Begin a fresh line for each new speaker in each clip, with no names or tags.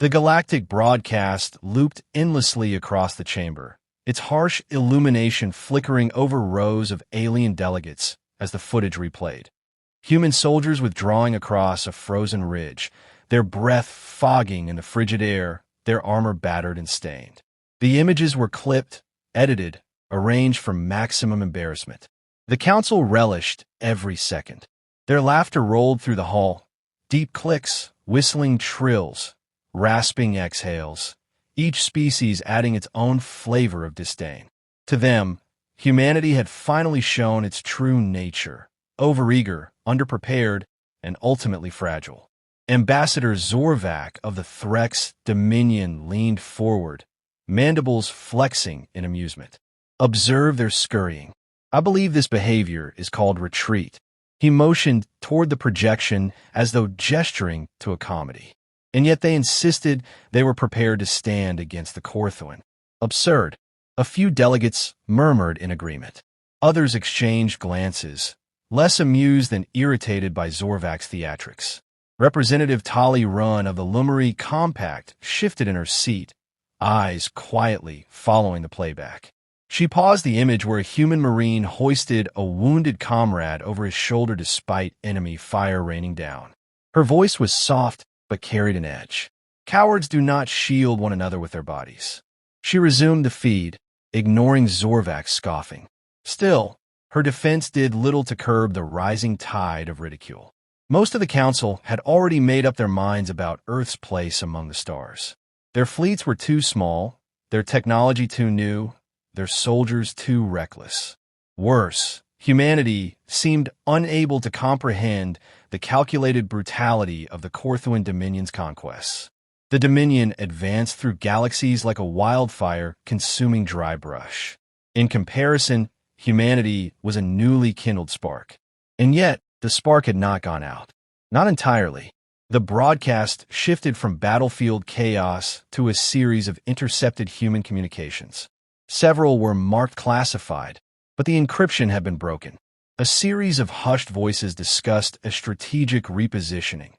The galactic broadcast looped endlessly across the chamber, its harsh illumination flickering over rows of alien delegates as the footage replayed. Human soldiers withdrawing across a frozen ridge, their breath fogging in the frigid air, their armor battered and stained. The images were clipped, edited, arranged for maximum embarrassment. The council relished every second. Their laughter rolled through the hall, deep clicks, whistling trills, rasping exhales, each species adding its own flavor of disdain. To them, humanity had finally shown its true nature, overeager, underprepared, and ultimately fragile. Ambassador Zorvac of the Threx Dominion leaned forward, mandibles flexing in amusement. Observe their scurrying. I believe this behavior is called retreat. He motioned toward the projection as though gesturing to a comedy. And yet they insisted they were prepared to stand against the Korthuun. Absurd. A few delegates murmured in agreement. Others exchanged glances, less amused than irritated by Zorvac's theatrics. Representative Tali Run of the Lumeri Compact shifted in her seat, eyes quietly following the playback. She paused the image where a human marine hoisted a wounded comrade over his shoulder despite enemy fire raining down. Her voice was soft but carried an edge. Cowards do not shield one another with their bodies. She resumed the feed, ignoring Zorvac's scoffing. Still, her defense did little to curb the rising tide of ridicule. Most of the council had already made up their minds about Earth's place among the stars. Their fleets were too small, their technology too new, their soldiers too reckless. Worse, humanity seemed unable to comprehend the calculated brutality of the Korthuun Dominion's conquests. The Dominion advanced through galaxies like a wildfire consuming dry brush. In comparison, humanity was a newly kindled spark. And yet, the spark had not gone out. Not entirely. The broadcast shifted from battlefield chaos to a series of intercepted human communications. Several were marked classified, but the encryption had been broken. A series of hushed voices discussed a strategic repositioning,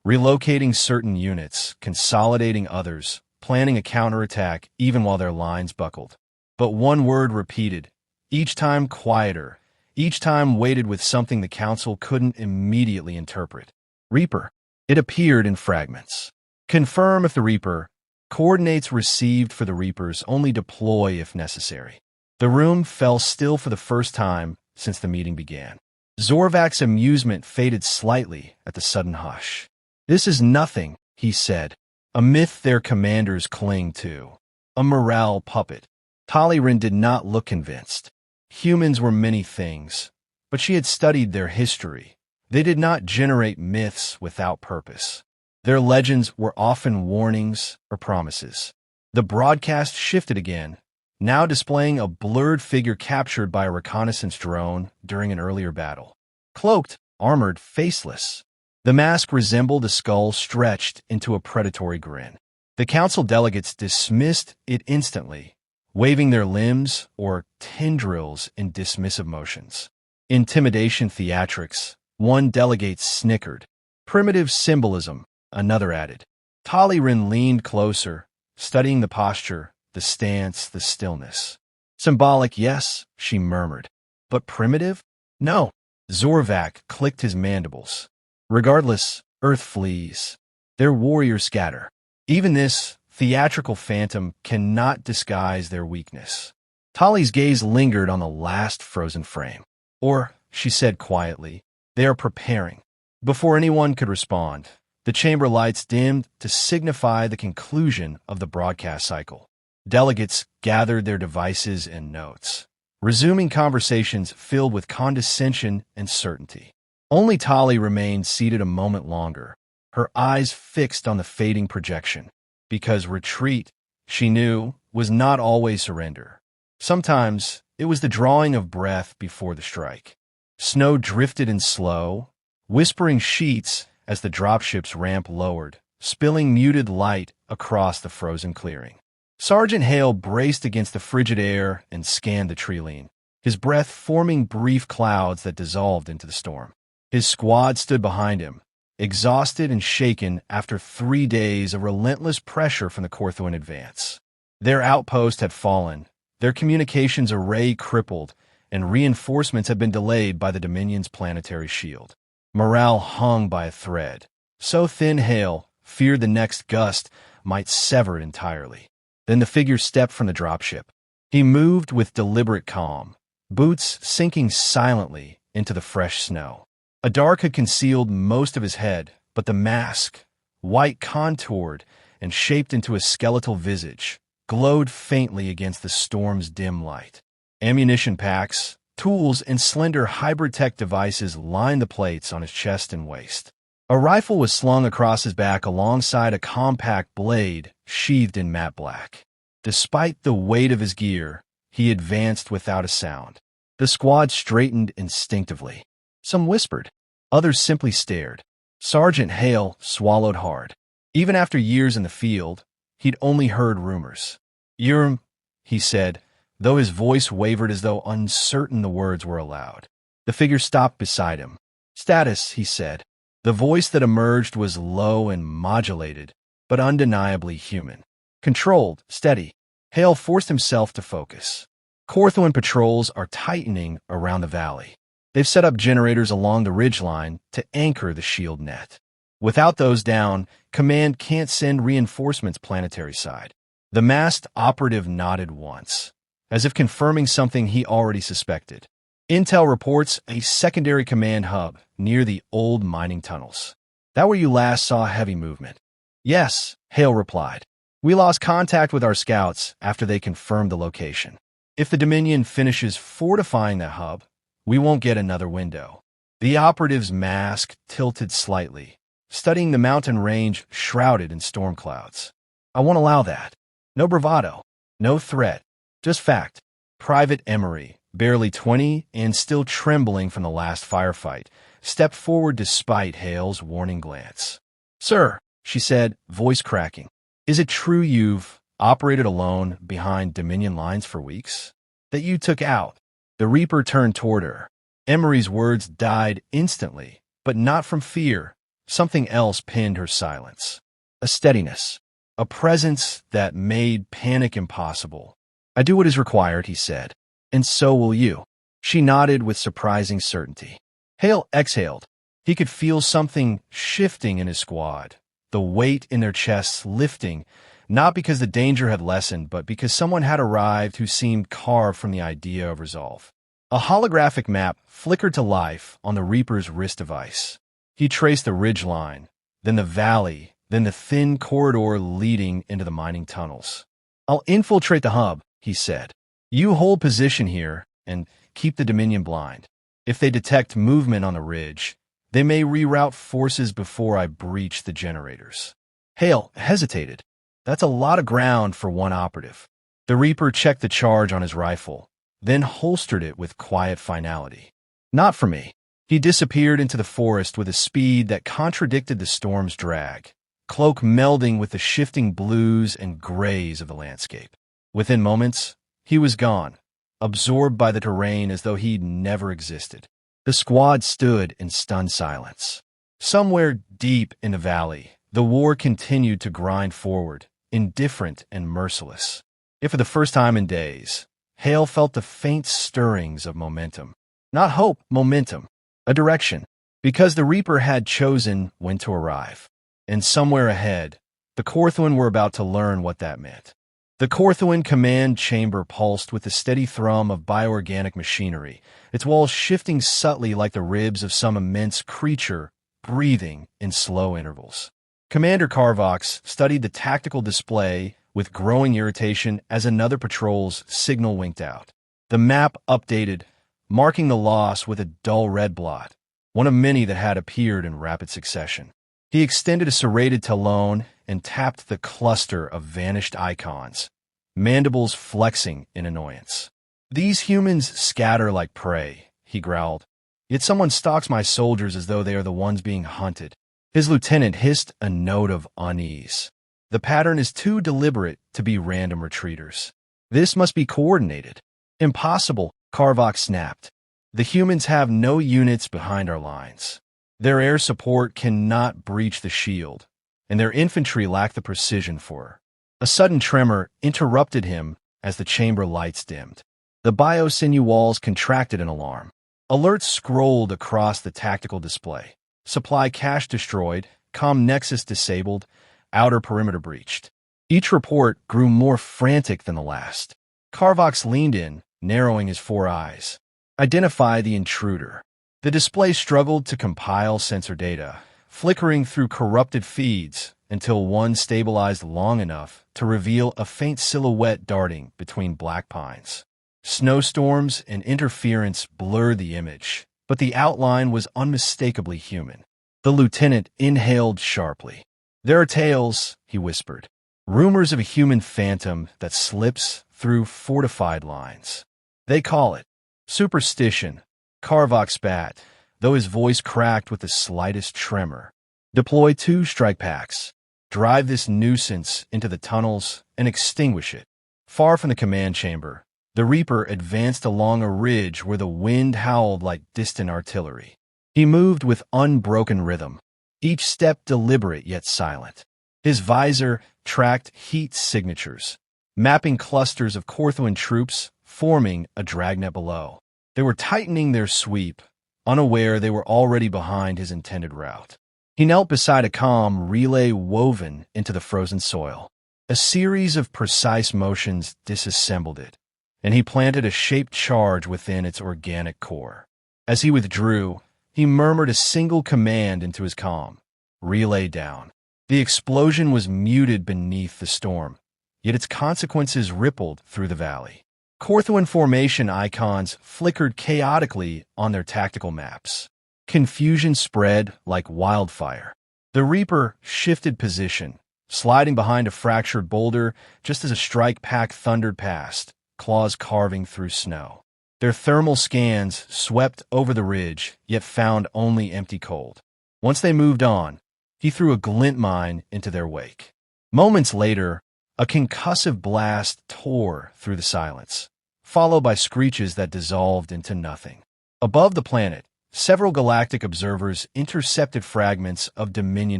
relocating certain units, consolidating others, planning a counterattack even while their lines buckled. But one word repeated, each time quieter, each time weighted with something the council couldn't immediately interpret. Reaper. It appeared in fragments. Confirm if the Reaper. Coordinates received for the Reapers only deploy if necessary. The room fell still for the first time since the meeting began. Zorvac's amusement faded slightly at the sudden hush. This is nothing, he said. A myth their commanders cling to. A morale puppet. Talirin did not look convinced. Humans were many things, but she had studied their history. They did not generate myths without purpose. Their legends were often warnings or promises. The broadcast shifted again, now displaying a blurred figure captured by a reconnaissance drone during an earlier battle. Cloaked, armored, faceless. The mask resembled a skull stretched into a predatory grin. The council delegates dismissed it instantly, waving their limbs or tendrils in dismissive motions. Intimidation theatrics, one delegate snickered. Primitive symbolism, another added. Talirin leaned closer, studying the posture, the stance, the stillness. Symbolic, yes, she murmured. But primitive? No. Zorvac clicked his mandibles. Regardless, Earth flees. Their warriors scatter. Even this theatrical phantom cannot disguise their weakness. Tali's gaze lingered on the last frozen frame. Or, she said quietly, they are preparing. Before anyone could respond, the chamber lights dimmed to signify the conclusion of the broadcast cycle. Delegates gathered their devices and notes, resuming conversations filled with condescension and certainty. Only Tali remained seated a moment longer, her eyes fixed on the fading projection, because retreat, she knew, was not always surrender. Sometimes it was the drawing of breath before the strike. Snow drifted in slow, whispering sheets as the dropship's ramp lowered, spilling muted light across the frozen clearing. Sergeant Hale braced against the frigid air and scanned the tree-line, his breath forming brief clouds that dissolved into the storm. His squad stood behind him, exhausted and shaken after 3 days of relentless pressure from the Korthuun advance. Their outpost had fallen, their communications array crippled, and reinforcements had been delayed by the Dominion's planetary shield. Morale hung by a thread, so thin Hale feared the next gust might sever it entirely. Then the figure stepped from the dropship. He moved with deliberate calm, boots sinking silently into the fresh snow. A dark had concealed most of his head, but the mask, white contoured and shaped into a skeletal visage, glowed faintly against the storm's dim light. Ammunition packs, tools, and slender hybrid-tech devices lined the plates on his chest and waist. A rifle was slung across his back alongside a compact blade sheathed in matte black. Despite the weight of his gear, he advanced without a sound. The squad straightened instinctively. Some whispered. Others simply stared. Sergeant Hale swallowed hard. Even after years in the field, he'd only heard rumors. "You're," he said, though his voice wavered as though uncertain the words were allowed. The figure stopped beside him. "Status," he said. The voice that emerged was low and modulated, but undeniably human. Controlled, steady. Hale forced himself to focus. Korthuun patrols are tightening around the valley. They've set up generators along the ridgeline to anchor the shield net. Without those down, Command can't send reinforcements planetary side. The masked operative nodded once, as if confirming something he already suspected. Intel reports a secondary command hub near the old mining tunnels. That where you last saw heavy movement? Yes, Hale replied. We lost contact with our scouts after they confirmed the location. If the Dominion finishes fortifying that hub, we won't get another window. The operative's mask tilted slightly, studying the mountain range shrouded in storm clouds. I won't allow that. No bravado, no threat, just fact. Private Emery, barely 20 and still trembling from the last firefight, stepped forward despite Hale's warning glance. Sir, she said, voice cracking, is it true you've operated alone behind Dominion lines for weeks? That you took out? The Reaper turned toward her. Emery's words died instantly, but not from fear. Something else pinned her silence. A steadiness, a presence that made panic impossible. I do what is required, he said. And so will you. She nodded with surprising certainty. Hale exhaled. He could feel something shifting in his squad, the weight in their chests lifting, not because the danger had lessened, but because someone had arrived who seemed carved from the idea of resolve. A holographic map flickered to life on the Reaper's wrist device. He traced the ridgeline, then the valley, then the thin corridor leading into the mining tunnels. I'll infiltrate the hub, he said. You hold position here and keep the Dominion blind. If they detect movement on the ridge, they may reroute forces before I breach the generators. Hale hesitated. That's a lot of ground for one operative. The Reaper checked the charge on his rifle, then holstered it with quiet finality. Not for me. He disappeared into the forest with a speed that contradicted the storm's drag, cloak melding with the shifting blues and grays of the landscape. Within moments, he was gone, absorbed by the terrain as though he'd never existed. The squad stood in stunned silence. Somewhere deep in the valley, the war continued to grind forward, indifferent and merciless. If for the first time in days, Hale felt the faint stirrings of momentum. Not hope, momentum. A direction. Because the Reaper had chosen when to arrive. And somewhere ahead, the Korthuun were about to learn what that meant. The Korthuun command chamber pulsed with the steady thrum of bioorganic machinery, its walls shifting subtly like the ribs of some immense creature, breathing in slow intervals. Commander Carvox studied the tactical display with growing irritation as another patrol's signal winked out. The map updated, marking the loss with a dull red blot, one of many that had appeared in rapid succession. He extended a serrated talon and tapped the cluster of vanished icons, mandibles flexing in annoyance. These humans scatter like prey, he growled. Yet someone stalks my soldiers as though they are the ones being hunted. His lieutenant hissed a note of unease. The pattern is too deliberate to be random retreaters. This must be coordinated. Impossible, Carvox snapped. The humans have no units behind our lines. Their air support cannot breach the shield, and their infantry lack the precision for it. A sudden tremor interrupted him as the chamber lights dimmed. The bio-sinew walls contracted in alarm. Alerts scrolled across the tactical display. Supply cache destroyed, comm nexus disabled, outer perimeter breached. Each report grew more frantic than the last. Carvox leaned in, narrowing his 4 eyes. Identify the intruder. The display struggled to compile sensor data, flickering through corrupted feeds until one stabilized long enough to reveal a faint silhouette darting between black pines. Snowstorms and interference blurred the image, but the outline was unmistakably human. The lieutenant inhaled sharply. "There are tales," he whispered. "Rumors of a human phantom that slips through fortified lines. They call it superstition." Carvox spat, though his voice cracked with the slightest tremor. "Deploy 2 strike packs. Drive this nuisance into the tunnels and extinguish it." Far from the command chamber, the Reaper advanced along a ridge where the wind howled like distant artillery. He moved with unbroken rhythm, each step deliberate yet silent. His visor tracked heat signatures, mapping clusters of Korthuun troops forming a dragnet below. They were tightening their sweep, unaware they were already behind his intended route. He knelt beside a comm relay woven into the frozen soil. A series of precise motions disassembled it, and he planted a shaped charge within its organic core. As he withdrew, he murmured a single command into his comm: "Relay down." The explosion was muted beneath the storm, yet its consequences rippled through the valley. Korthuun formation icons flickered chaotically on their tactical maps. Confusion spread like wildfire. The Reaper shifted position, sliding behind a fractured boulder just as a strike pack thundered past, claws carving through snow. Their thermal scans swept over the ridge, yet found only empty cold. Once they moved on, he threw a glint mine into their wake. Moments later, a concussive blast tore through the silence, followed by screeches that dissolved into nothing. Above the planet, several galactic observers intercepted fragments of Dominion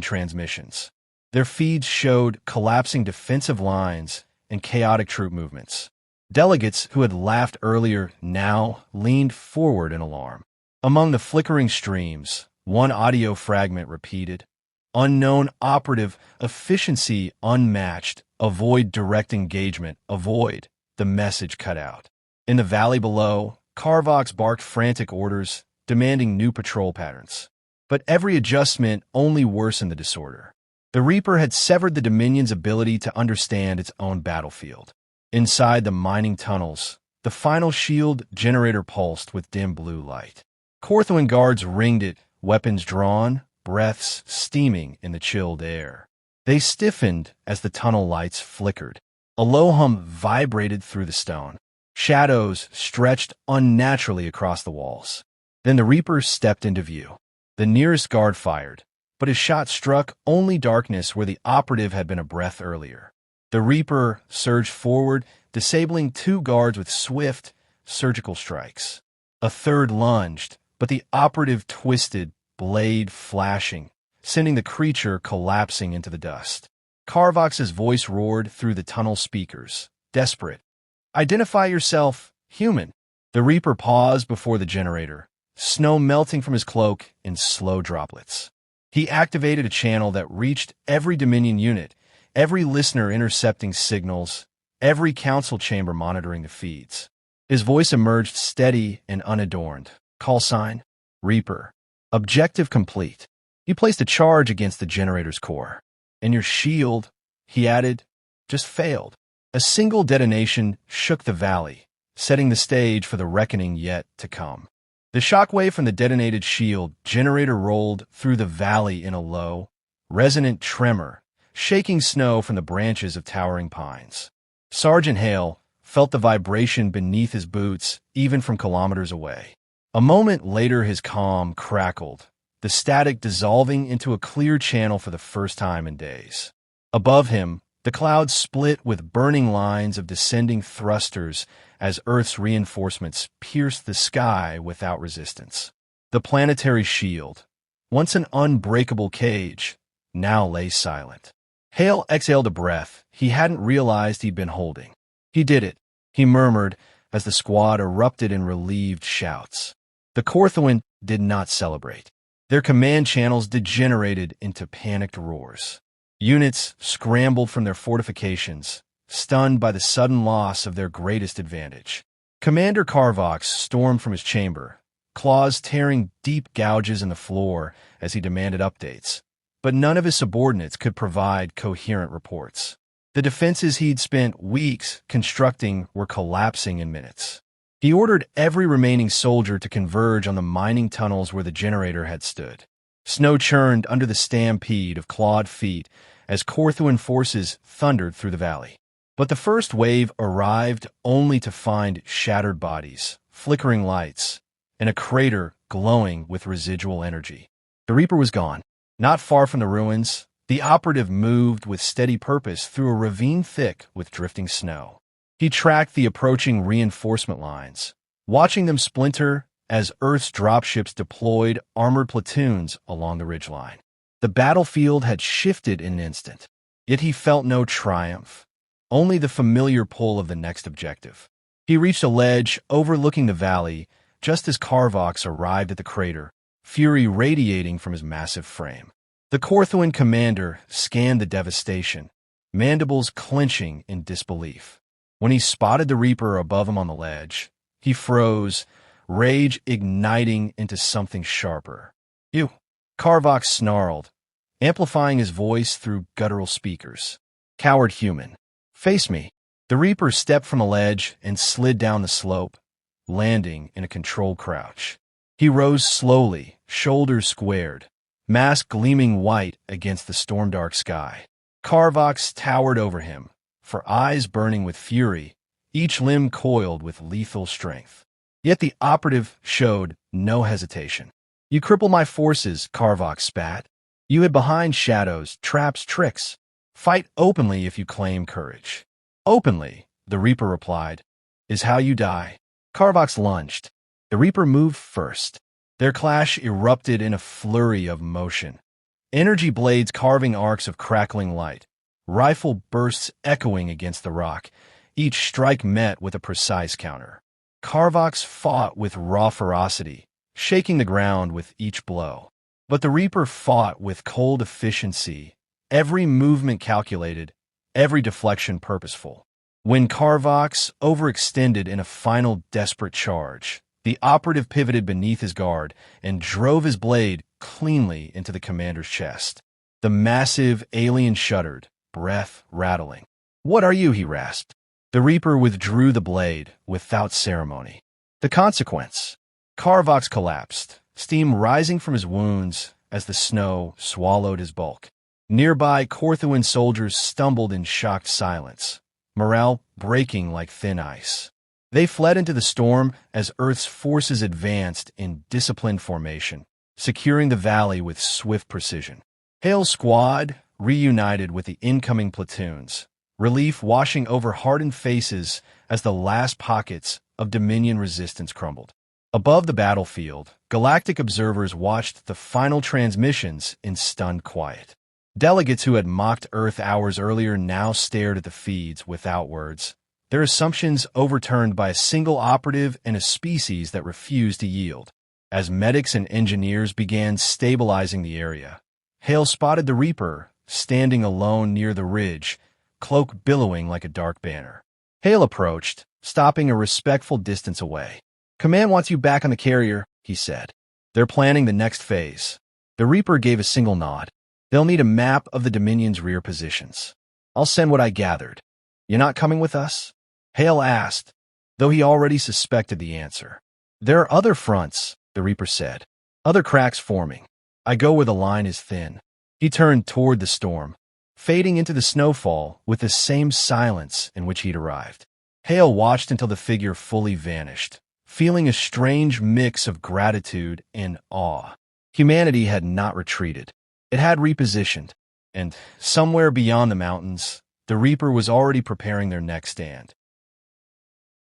transmissions. Their feeds showed collapsing defensive lines and chaotic troop movements. Delegates who had laughed earlier now leaned forward in alarm. Among the flickering streams, one audio fragment repeated, "Unknown operative, efficiency unmatched, avoid direct engagement, avoid." The message cut out. In the valley below, Carvox barked frantic orders, demanding new patrol patterns. But every adjustment only worsened the disorder. The Reaper had severed the Dominion's ability to understand its own battlefield. Inside the mining tunnels, the final shield generator pulsed with dim blue light. Korthuun guards ringed it, weapons drawn, breaths steaming in the chilled air. They stiffened as the tunnel lights flickered. A low hum vibrated through the stone. Shadows stretched unnaturally across the walls. Then the Reaper stepped into view. The nearest guard fired, but his shot struck only darkness where the operative had been a breath earlier. The Reaper surged forward, disabling 2 guards with swift, surgical strikes. A third lunged, but the operative twisted, blade flashing, sending the creature collapsing into the dust. Carvox's voice roared through the tunnel speakers, desperate. "Identify yourself, human." The Reaper paused before the generator, snow melting from his cloak in slow droplets. He activated a channel that reached every Dominion unit, every listener intercepting signals, every council chamber monitoring the feeds. His voice emerged steady and unadorned. "Callsign, Reaper. Objective complete." He placed a charge against the generator's core. "And your shield," he added, "just failed." A single detonation shook the valley, setting the stage for the reckoning yet to come. The shockwave from the detonated shield generator rolled through the valley in a low, resonant tremor, shaking snow from the branches of towering pines. Sergeant Hale felt the vibration beneath his boots, even from kilometers away. A moment later, his comm crackled, the static dissolving into a clear channel for the first time in days. Above him, the clouds split with burning lines of descending thrusters as Earth's reinforcements pierced the sky without resistance. The planetary shield, once an unbreakable cage, now lay silent. Hale exhaled a breath he hadn't realized he'd been holding. He did it, he murmured as the squad erupted in relieved shouts. The Korthuun did not celebrate. Their command channels degenerated into panicked roars. Units scrambled from their fortifications, stunned by the sudden loss of their greatest advantage. Commander Karvox stormed from his chamber, claws tearing deep gouges in the floor as he demanded updates. But none of his subordinates could provide coherent reports. The defenses he'd spent weeks constructing were collapsing in minutes. He ordered every remaining soldier to converge on the mining tunnels where the generator had stood. Snow churned under the stampede of clawed feet as Korthuun forces thundered through the valley. But the first wave arrived only to find shattered bodies, flickering lights, and a crater glowing with residual energy. The Reaper was gone. Not far from the ruins, the operative moved with steady purpose through a ravine thick with drifting snow. He tracked the approaching reinforcement lines, watching them splinter as Earth's dropships deployed armored platoons along the ridgeline. The battlefield had shifted in an instant, yet he felt no triumph, only the familiar pull of the next objective. He reached a ledge overlooking the valley just as Karvox arrived at the crater, fury radiating from his massive frame. The Korthuun commander scanned the devastation, mandibles clenching in disbelief. When he spotted the Reaper above him on the ledge, he froze, rage igniting into something sharper. "You!" Karvox snarled, amplifying his voice through guttural speakers. "Coward human. Face me." The Reaper stepped from the ledge and slid down the slope, landing in a controlled crouch. He rose slowly, shoulders squared, mask gleaming white against the storm-dark sky. Karvox towered over him, for eyes burning with fury, each limb coiled with lethal strength. Yet the operative showed no hesitation. "You cripple my forces," Karvox spat. "You hid behind shadows, traps, tricks. Fight openly if you claim courage." "Openly," the Reaper replied, "is how you die." Karvox lunged. The Reaper moved first. Their clash erupted in a flurry of motion. Energy blades carving arcs of crackling light, rifle bursts echoing against the rock, each strike met with a precise counter. Karvox fought with raw ferocity, shaking the ground with each blow. But the Reaper fought with cold efficiency, every movement calculated, every deflection purposeful. When Karvox overextended in a final desperate charge, the operative pivoted beneath his guard and drove his blade cleanly into the commander's chest. The massive alien shuddered, breath rattling. "What are you?" he rasped. The Reaper withdrew the blade without ceremony. The consequence? Karvox collapsed, steam rising from his wounds as the snow swallowed his bulk. Nearby, Korthuun soldiers stumbled in shocked silence, morale breaking like thin ice. They fled into the storm as Earth's forces advanced in disciplined formation, securing the valley with swift precision. Hale's squad reunited with the incoming platoons, relief washing over hardened faces as the last pockets of Dominion resistance crumbled. Above the battlefield, galactic observers watched the final transmissions in stunned quiet. Delegates who had mocked Earth hours earlier now stared at the feeds without words, their assumptions overturned by a single operative and a species that refused to yield. As medics and engineers began stabilizing the area, Hale spotted the Reaper standing alone near the ridge, cloak billowing like a dark banner. Hale approached, stopping a respectful distance away. "Command wants you back on the carrier," he said. "They're planning the next phase." The Reaper gave a single nod. "They'll need a map of the Dominion's rear positions. I'll send what I gathered. You not coming with us?" Hale asked, though he already suspected the answer. "There are other fronts," the Reaper said. "Other cracks forming. I go where the line is thin." He turned toward the storm, fading into the snowfall with the same silence in which he'd arrived. Hale watched until the figure fully vanished, feeling a strange mix of gratitude and awe. Humanity had not retreated. It had repositioned, and somewhere beyond the mountains, the Reaper was already preparing their next stand.